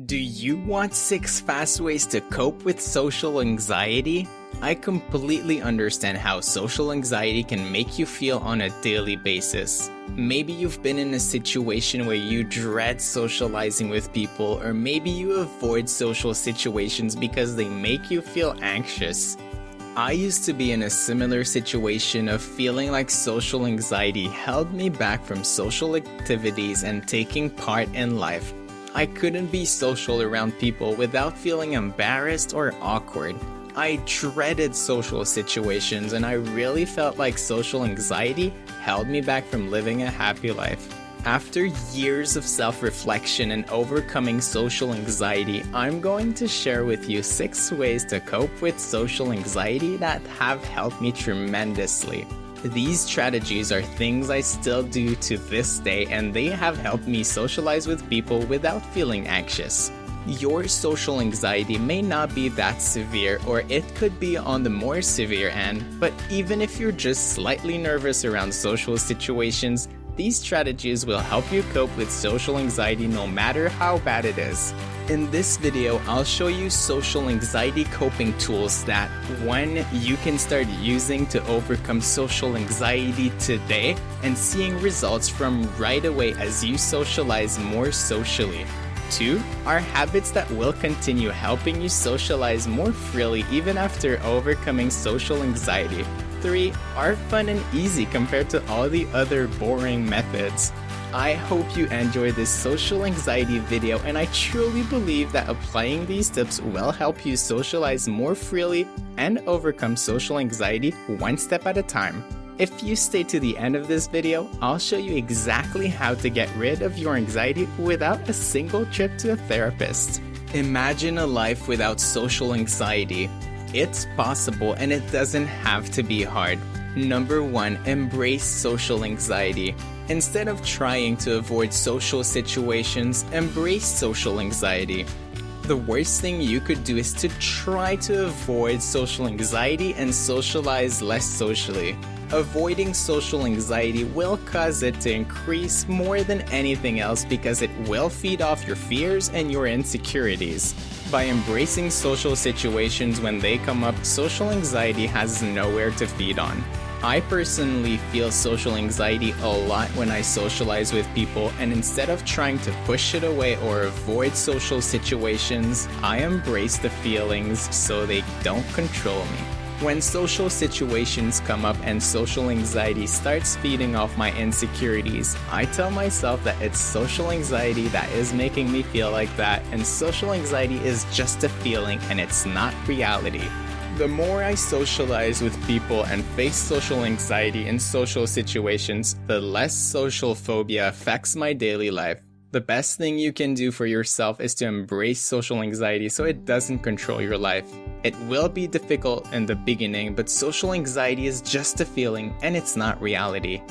Do you want 6 fast ways to cope with social anxiety? I completely understand how social anxiety can make you feel on a daily basis. Maybe you've been in a situation where you dread socializing with people, or maybe you avoid social situations because they make you feel anxious. I used to be in a similar situation of feeling like social anxiety held me back from social activities and taking part in life. I couldn't be social around people without feeling embarrassed or awkward. I dreaded social situations, and I really felt like social anxiety held me back from living a happy life. After years of self-reflection and overcoming social anxiety, I'm going to share with you 6 ways to cope with social anxiety that have helped me tremendously. These strategies are things I still do to this day, and they have helped me socialize with people without feeling anxious. Your social anxiety may not be that severe, or it could be on the more severe end, but even if you're just slightly nervous around social situations, these strategies will help you cope with social anxiety no matter how bad it is. In this video, I'll show you social anxiety coping tools that, 1, you can start using to overcome social anxiety today and seeing results from right away as you socialize more socially. 2 are habits that will continue helping you socialize more freely even after overcoming social anxiety. 3 are fun and easy compared to all the other boring methods. I hope you enjoyed this social anxiety video, and I truly believe that applying these tips will help you socialize more freely and overcome social anxiety one step at a time. If you stay to the end of this video, I'll show you exactly how to get rid of your anxiety without a single trip to a therapist. Imagine a life without social anxiety. It's possible, and it doesn't have to be hard. Number 1, embrace social anxiety. Instead of trying to avoid social situations, embrace social anxiety. The worst thing you could do is to try to avoid social anxiety and socialize less socially. Avoiding social anxiety will cause it to increase more than anything else because it will feed off your fears and your insecurities. By embracing social situations when they come up, social anxiety has nowhere to feed on. I personally feel social anxiety a lot when I socialize with people, and instead of trying to push it away or avoid social situations, I embrace the feelings so they don't control me. When social situations come up and social anxiety starts feeding off my insecurities, I tell myself that it's social anxiety that is making me feel like that, and social anxiety is just a feeling and it's not reality. The more I socialize with people and face social anxiety in social situations, the less social phobia affects my daily life. The best thing you can do for yourself is to embrace social anxiety so it doesn't control your life. It will be difficult in the beginning, but social anxiety is just a feeling and it's not reality.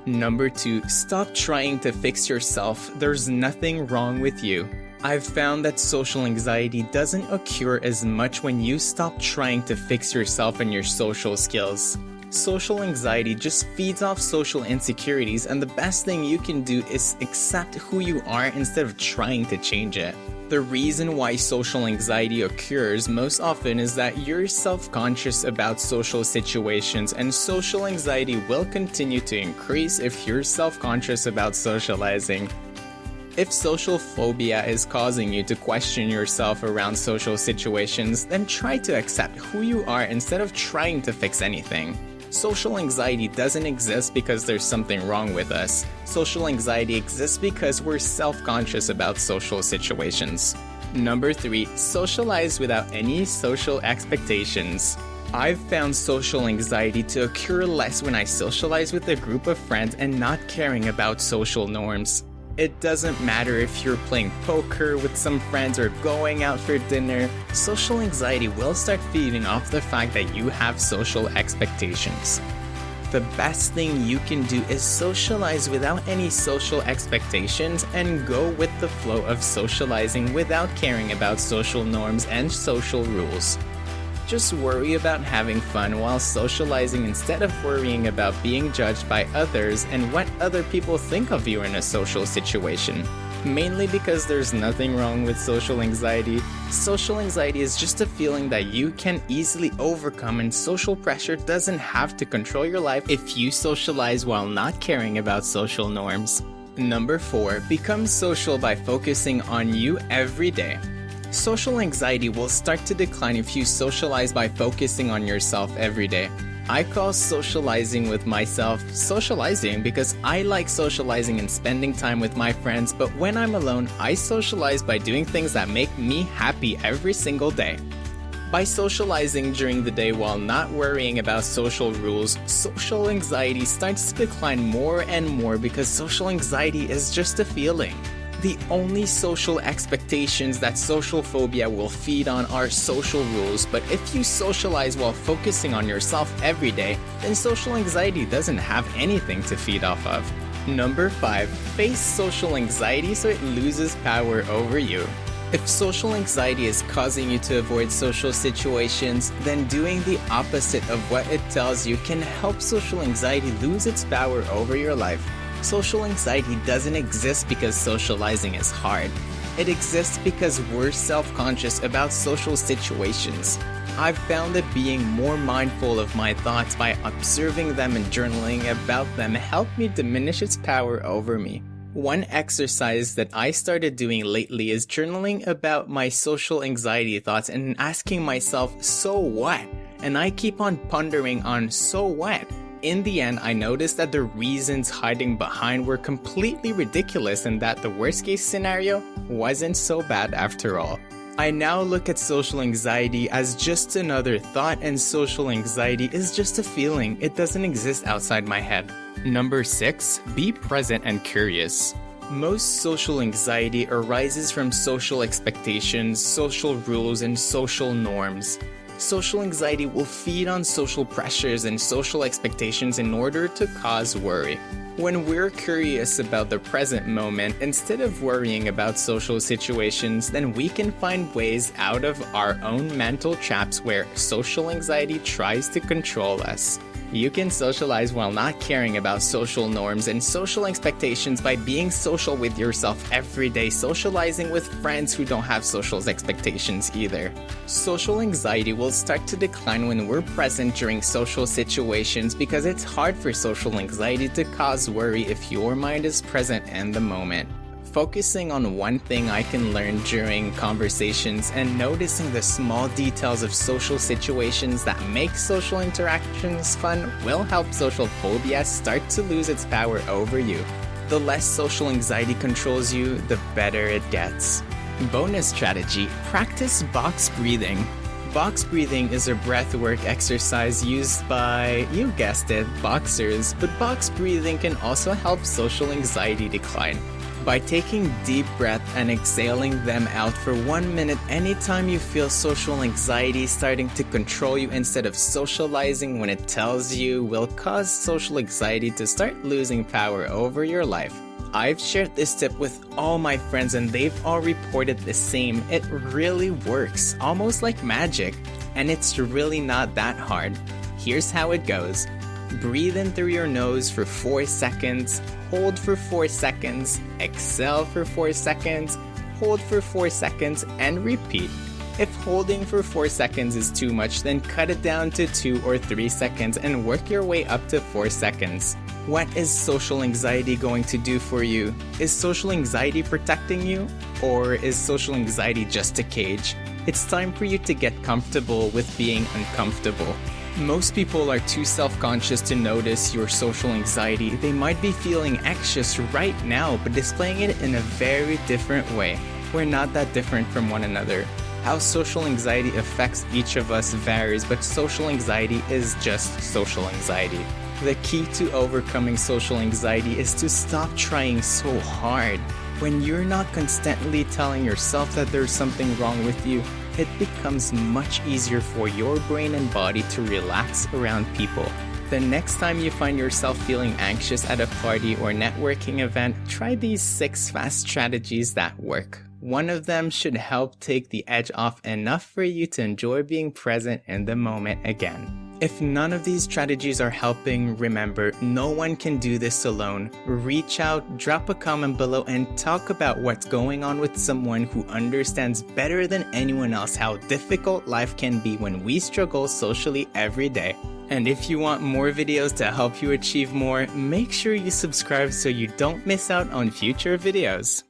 Number 2, stop trying to fix yourself. There's nothing wrong with you. I've found that social anxiety doesn't occur as much when you stop trying to fix yourself and your social skills. Social anxiety just feeds off social insecurities, and the best thing you can do is accept who you are instead of trying to change it. The reason why social anxiety occurs most often is that you're self-conscious about social situations, and social anxiety will continue to increase if you're self-conscious about socializing. If social phobia is causing you to question yourself around social situations, then try to accept who you are instead of trying to fix anything. Social anxiety doesn't exist because there's something wrong with us. Social anxiety exists because we're self-conscious about social situations. Number 3, socialize without any social expectations. I've found social anxiety to occur less when I socialize with a group of friends and not caring about social norms. It doesn't matter if you're playing poker with some friends or going out for dinner, social anxiety will start feeding off the fact that you have social expectations. The best thing you can do is socialize without any social expectations and go with the flow of socializing without caring about social norms and social rules. Just worry about having fun while socializing instead of worrying about being judged by others and what other people think of you in a social situation. Mainly because there's nothing wrong with social anxiety. Social anxiety is just a feeling that you can easily overcome, and social pressure doesn't have to control your life if you socialize while not caring about social norms. Number 4, become social by focusing on you every day. Social anxiety will start to decline if you socialize by focusing on yourself every day. I call socializing with myself socializing because I like socializing and spending time with my friends, but when I'm alone, I socialize by doing things that make me happy every single day. By socializing during the day while not worrying about social rules, social anxiety starts to decline more and more because social anxiety is just a feeling. The only social expectations that social phobia will feed on are social rules, but if you socialize while focusing on yourself every day, then social anxiety doesn't have anything to feed off of. Number 5, face social anxiety so it loses power over you. If social anxiety is causing you to avoid social situations, then doing the opposite of what it tells you can help social anxiety lose its power over your life. Social anxiety doesn't exist because socializing is hard. It exists because we're self-conscious about social situations. I've found that being more mindful of my thoughts by observing them and journaling about them helped me diminish its power over me. One exercise that I started doing lately is journaling about my social anxiety thoughts and asking myself, so what? And I keep on pondering on so what? In the end, I noticed that the reasons hiding behind were completely ridiculous and that the worst case scenario wasn't so bad after all. I now look at social anxiety as just another thought, and social anxiety is just a feeling. It doesn't exist outside my head. Number 6, be present and curious. Most social anxiety arises from social expectations, social rules, and social norms. Social anxiety will feed on social pressures and social expectations in order to cause worry. When we're curious about the present moment, instead of worrying about social situations, then we can find ways out of our own mental traps where social anxiety tries to control us. You can socialize while not caring about social norms and social expectations by being social with yourself every day, socializing with friends who don't have social expectations either. Social anxiety will start to decline when we're present during social situations because it's hard for social anxiety to cause worry if your mind is present in the moment. Focusing on one thing I can learn during conversations and noticing the small details of social situations that make social interactions fun will help social phobia start to lose its power over you. The less social anxiety controls you, the better it gets. Bonus strategy: practice box breathing. Box breathing is a breathwork exercise used by, you guessed it, boxers, but box breathing can also help social anxiety decline. By taking deep breaths and exhaling them out for 1 minute anytime you feel social anxiety starting to control you instead of socializing when it tells you, will cause social anxiety to start losing power over your life. I've shared this tip with all my friends and they've all reported the same. It really works, almost like magic, and it's really not that hard. Here's how it goes. Breathe in through your nose for 4 seconds, hold for 4 seconds, exhale for 4 seconds, hold for 4 seconds, and repeat. If holding for 4 seconds is too much, then cut it down to 2 or 3 seconds and work your way up to 4 seconds. What is social anxiety going to do for you? Is social anxiety protecting you? Or is social anxiety just a cage? It's time for you to get comfortable with being uncomfortable. Most people are too self-conscious to notice your social anxiety. They might be feeling anxious right now, but displaying it in a very different way. We're not that different from one another. How social anxiety affects each of us varies, but social anxiety is just social anxiety. The key to overcoming social anxiety is to stop trying so hard. When you're not constantly telling yourself that there's something wrong with you, it becomes much easier for your brain and body to relax around people. The next time you find yourself feeling anxious at a party or networking event, try these 6 fast strategies that work. One of them should help take the edge off enough for you to enjoy being present in the moment again. If none of these strategies are helping, remember, no one can do this alone. Reach out, drop a comment below, and talk about what's going on with someone who understands better than anyone else how difficult life can be when we struggle socially every day. And if you want more videos to help you achieve more, make sure you subscribe so you don't miss out on future videos.